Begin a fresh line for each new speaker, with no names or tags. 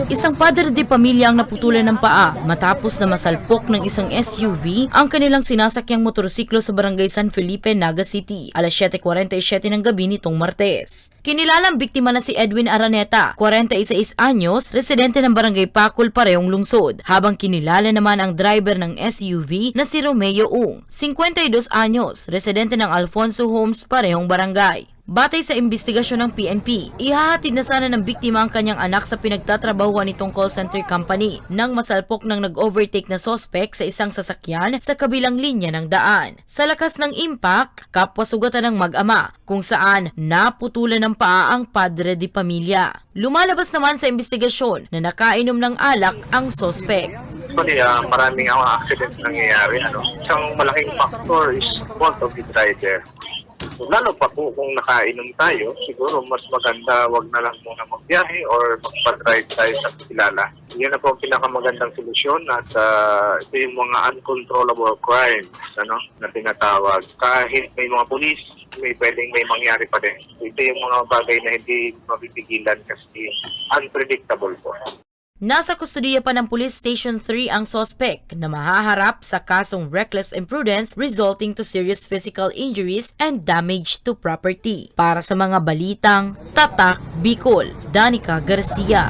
Isang padre de pamilya ang naputulan ng paa matapos na masalpok ng isang SUV ang kanilang sinasakyang motorsiklo sa barangay San Felipe, Naga City, alas 7:47 ng gabi nitong Martes. Kinilalang biktima na si Edwin Araneta, 46 anyos, residente ng barangay Pacul, parehong lungsod, habang kinilala naman ang driver ng SUV na si Romeo Ung, 52 anyos, residente ng Alfonso Homes, parehong barangay. Batay sa investigasyon ng PNP, ihahatid na sana ng biktima ang kanyang anak sa pinagtatrabahuan nitong call center company nang masalpok ng nag-overtake na sospek sa isang sasakyan sa kabilang linya ng daan. Sa lakas ng impact, kapwa-sugatan ng mag-ama kung saan naputulan ng paa ang padre de pamilya. Lumalabas naman sa investigasyon na nakainom ng alak ang sospek.
Actually, maraming accident nangyayari. Isang malaking factor is fault of the driver. Lalo pa po kung nakainom tayo, siguro mas maganda wag na lang muna magbiyahe or magpa-drive tayo sa kilala. Yan na po ang pinakamagandang solusyon at ito yung mga uncontrollable crimes na tinatawag. Kahit may mga pulis, may mangyari pa din. Ito yung mga bagay na hindi mapipigilan kasi unpredictable po.
Nasa kustudiya pa ng Police Station 3 ang sospek na mahaharap sa kasong reckless imprudence resulting to serious physical injuries and damage to property. Para sa mga balitang Tatak Bicol, Danica Garcia.